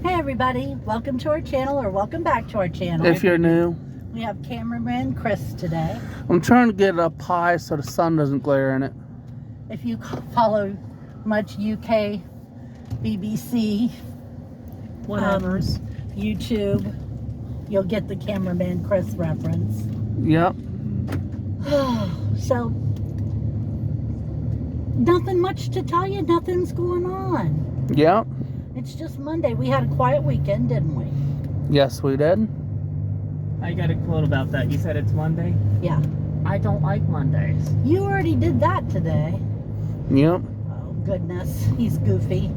Hey everybody, welcome to our channel, or welcome back to our channel. If you're new. We have cameraman Chris today. I'm trying to get it up high so the sun doesn't glare in it. If you follow much UK, BBC, Whatever's. YouTube, you'll get the cameraman Chris reference. Yep. So, nothing much to tell you, nothing's going on. Yep. It's just Monday. We had a quiet weekend, didn't we? Yes, we did. I got a quote about that. You said it's Monday? Yeah. I don't like Mondays. You already did that today. Yep. Oh, goodness. He's goofy.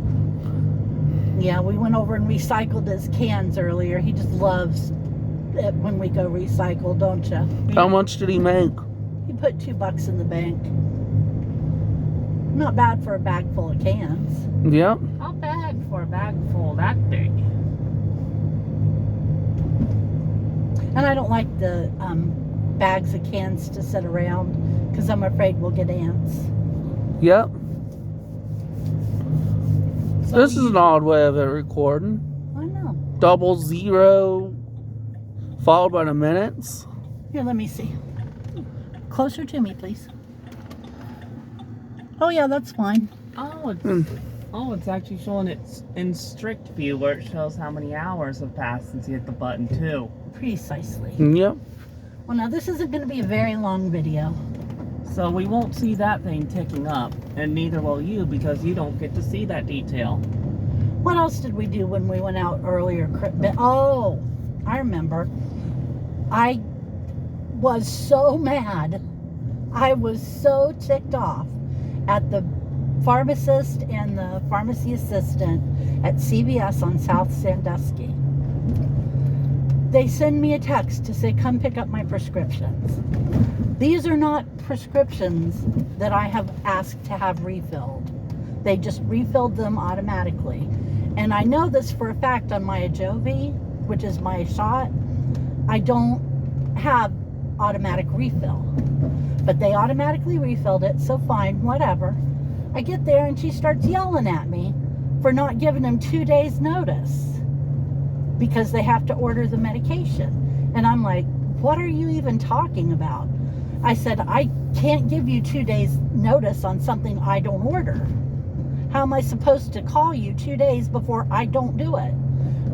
Yeah, we went over and recycled his cans earlier. He just loves it when we go recycle, don't you? How much did he make? He put $2 in the bank. Not bad for a bag full of cans. Yep. Not bad for a bag full that big. And I don't like the bags of cans to sit around because I'm afraid we'll get ants. Yep. So This is an odd way of it recording. I know. 00 followed by the minutes. Here, let me see. Closer to me, please. Oh, yeah, that's fine. It's actually showing it in strict view where it shows how many hours have passed since you hit the button too. Precisely. Yep. Well, now this isn't going to be a very long video. So we won't see that thing ticking up, and neither will you because you don't get to see that detail. What else did we do when we went out earlier? Oh, I remember. I was so mad. I was so ticked off at the pharmacist and the pharmacy assistant at CVS on South Sandusky. They send me a text to say, come pick up my prescriptions. These are not prescriptions that I have asked to have refilled. They just refilled them automatically. And I know this for a fact on my Ajovy, which is my shot. I don't have automatic refill. But they automatically refilled it, so fine, whatever. I get there and she starts yelling at me for not giving them 2 days notice because they have to order the medication. And I'm like, what are you even talking about? I said, I can't give you 2 days notice on something I don't order. How am I supposed to call you 2 days before I don't do it?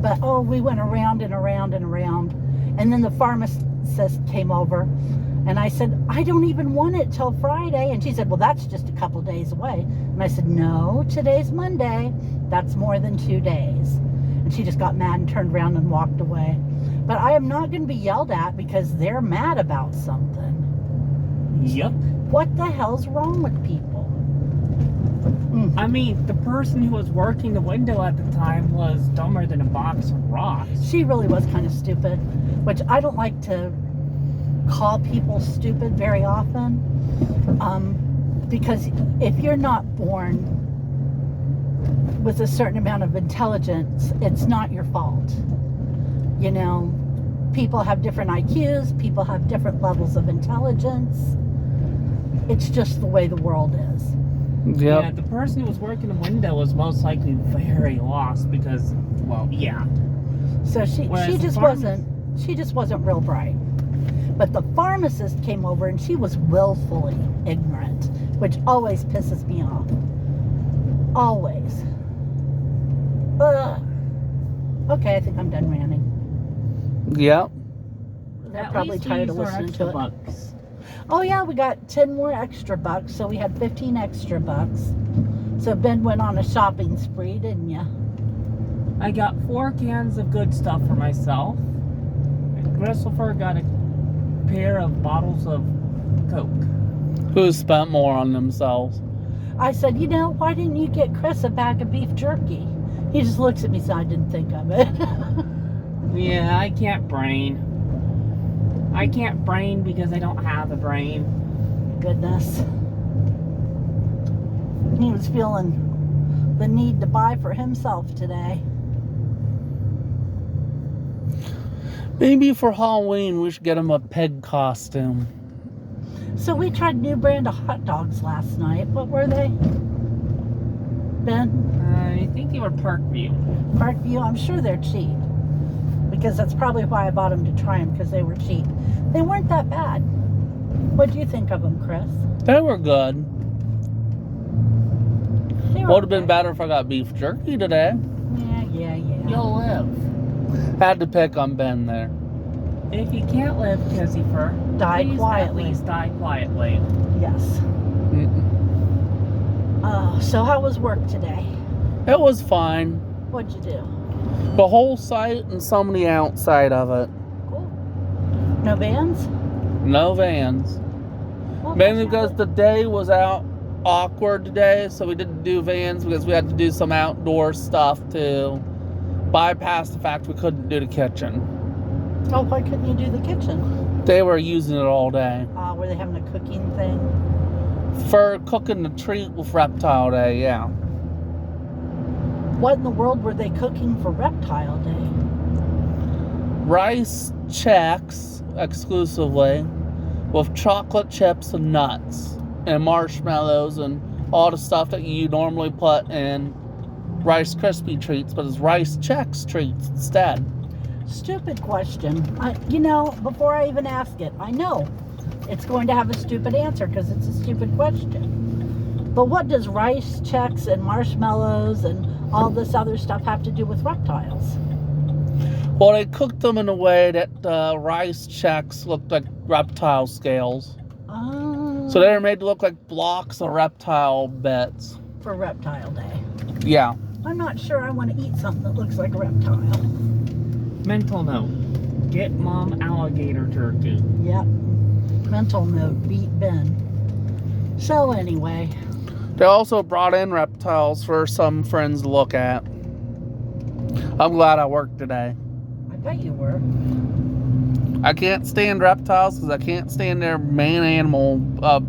But oh, we went around and around and around. And then the pharmacist came over and I said, I don't even want it till Friday. And she said, well, that's just a couple days away. And I said, no, today's Monday. That's more than 2 days. And she just got mad and turned around and walked away. But I am not going to be yelled at because they're mad about something. Yep. What the hell's wrong with people? I mean, the person who was working the window at the time was dumber than a box of rocks. She really was kind of stupid, which I don't like to call people stupid very often, because if you're not born with a certain amount of intelligence, it's not your fault. You know, people have different IQs, people have different levels of intelligence. It's just the way the world is. Yep. Yeah, the person who was working the window was most likely very lost because, well, yeah. So she just wasn't real bright. But the pharmacist came over and she was willfully ignorant, which always pisses me off. Always. Ugh. Okay, I think I'm done ranting. Yep. They're At probably least tired of use our listening extra to it. bucks. Oh yeah, we got 10 more extra bucks, so we had 15 extra bucks. So Ben went on a shopping spree, didn't you? I got 4 cans of good stuff for myself. And Christopher got a pair of bottles of Coke. Who spent more on themselves? I said, you know, why didn't you get Chris a bag of beef jerky? He just looks at me, so I didn't think of it. Yeah, I can't brain. I can't brain because I don't have a brain. Goodness. He was feeling the need to buy for himself today. Maybe for Halloween we should get him a pig costume. So we tried new brand of hot dogs last night. What were they? Ben? I think they were Parkview. Parkview? I'm sure they're cheap. Because that's probably why I bought them to try them, because they were cheap. They weren't that bad. What do you think of them, Chris? They were good. They were Would have been okay. better if I got beef jerky today. Yeah. You'll live. Had to pick on Ben there. If you can't live, Kizzyfer, Die please quietly. at least die quietly. Yes. So how was work today? It was fine. What'd you do? The whole site and some of the outside of it. Cool. No vans? No vans. Well, Mainly that's because not the day was out awkward today, so we didn't do vans because we had to do some outdoor stuff to bypass the fact we couldn't do the kitchen. good. Oh, why couldn't you do the kitchen? They were using it all day. Were they having a cooking thing? For cooking the treat with Reptile Day, yeah. What in the world were they cooking for Reptile Day? Rice Chex exclusively with chocolate chips and nuts and marshmallows and all the stuff that you normally put in Rice Krispie treats, but it's Rice Chex treats instead. Stupid question. Before I even ask it, I know it's going to have a stupid answer because it's a stupid question. But what does Rice Chex and marshmallows and all this other stuff have to do with reptiles? Well, they cooked them in a way that Rice Chex looked like reptile scales. So they were made to look like blocks of reptile bits. For Reptile Day. Yeah. I'm not sure I want to eat something that looks like a reptile. Mental note. Get mom alligator turkey. Yep. Mental note, beat Ben. So anyway. They also brought in reptiles for some friends to look at. I'm glad I worked today. I bet you were. I can't stand reptiles because I can't stand their main animal,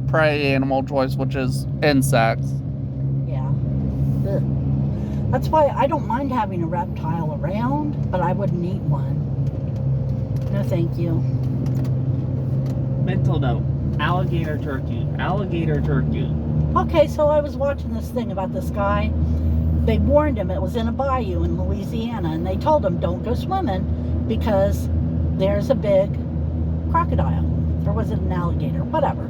prey animal choice, which is insects. Yeah. Ugh. That's why I don't mind having a reptile around, but I wouldn't eat one. No, thank you. Mental note. Alligator turkey. Alligator turkey. Okay, so I was watching this thing about this guy. They warned him it was in a bayou in Louisiana, and they told him don't go swimming because there's a big crocodile. Or was it an alligator? Whatever.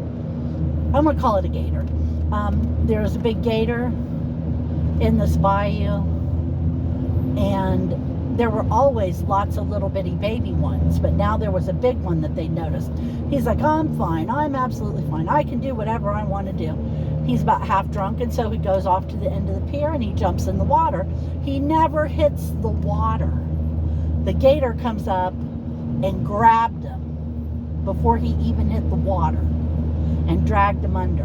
I'm going to call it a gator. There's a big gator in this bayou, and there were always lots of little bitty baby ones, but now there was a big one that they noticed. He's like, I'm fine. I'm absolutely fine. I can do whatever I want to do. He's about half drunk, and so he goes off to the end of the pier and he jumps in the water. He never hits the water. The gator comes up and grabbed him before he even hit the water and dragged him under.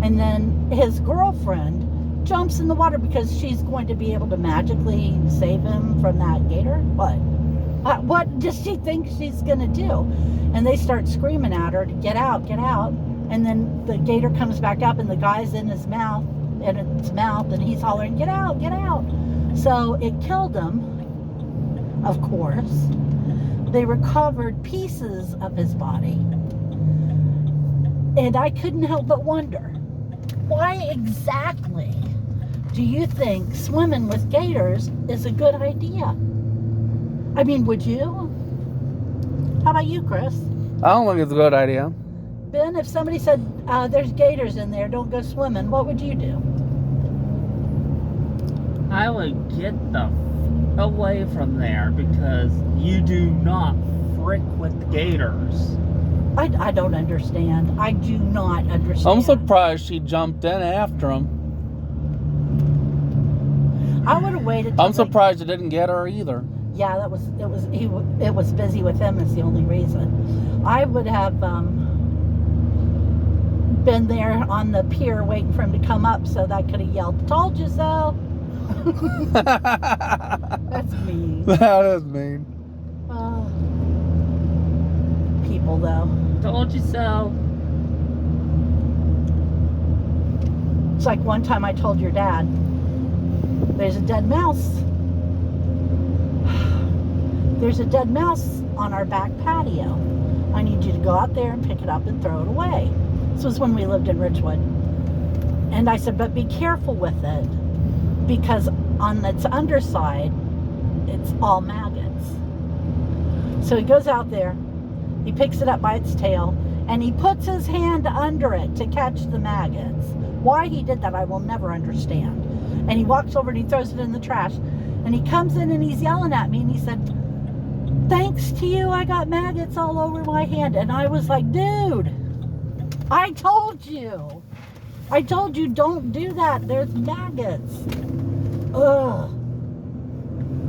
And then his girlfriend jumps in the water because she's going to be able to magically save him from that gator. What does she think she's going to do? And they start screaming at her to get out, get out. And then the gator comes back up and the guy's in its mouth, and he's hollering, get out, get out. So it killed him, of course. They recovered pieces of his body. And I couldn't help but wonder, why exactly do you think swimming with gators is a good idea? I mean, would you? How about you, Chris? I don't think it's a good idea. Ben, if somebody said, there's gators in there, don't go swimming, what would you do? I would get the away from there because you do not frick with gators. I don't understand. I do not understand. I'm surprised she jumped in after him. I would have waited till I'm surprised it didn't get her either. Yeah, it was busy with him is the only reason. I would have been there on the pier waiting for him to come up so that I could have yelled, told you so. That's mean. That is mean. People, though. Told you so. It's like one time I told your dad, there's a dead mouse. There's a dead mouse on our back patio. I need you to go out there and pick it up and throw it away. This was when we lived in Ridgewood. And I said, but be careful with it because on its underside, it's all maggots. So he goes out there, he picks it up by its tail, and he puts his hand under it to catch the maggots. Why he did that, I will never understand. And he walks over and he throws it in the trash. And he comes in and he's yelling at me and he said, "Thanks to you, I got maggots all over my hand." And I was like, dude, I told you. I told you don't do that. There's maggots. Ugh.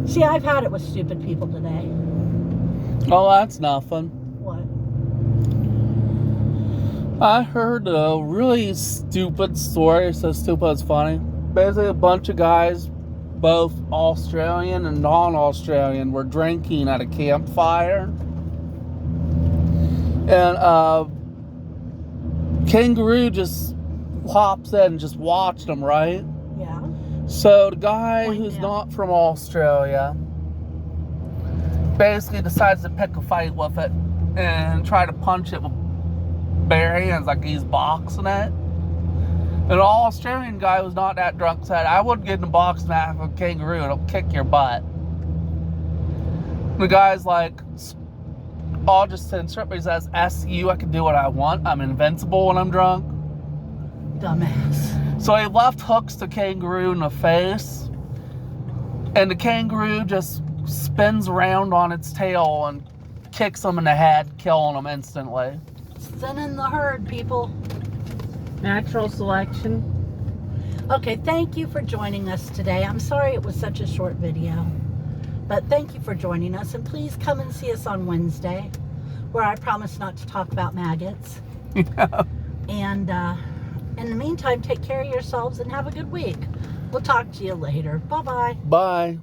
See, I've had it with stupid people today. Oh, that's nothing. What? I heard a really stupid story, so stupid it's funny. Basically, a bunch of guys, both Australian and non-Australian, were drinking at a campfire. And kangaroo just hops in and just watched them, right? Yeah. So the guy Point who's down. not from Australia basically decides to pick a fight with it and try to punch it with bare hands like he's boxing it. And the Australian guy who's not that drunk said, "I wouldn't get in a boxing match with a kangaroo, it'll kick your butt." The guy's like, "I'll just interpret," he says, "SU, I can do what I want. I'm invincible when I'm drunk." Dumbass. So he left hooks to kangaroo in the face, and the kangaroo just spins around on its tail and kicks him in the head, killing him instantly. Thin in the herd, people. Natural selection. Okay, thank you for joining us today. I'm sorry it was such a short video, but thank you for joining us, and please come and see us on Wednesday, where I promise not to talk about maggots. Yeah. And in the meantime, take care of yourselves and have a good week. We'll talk to you later. Bye-bye. Bye.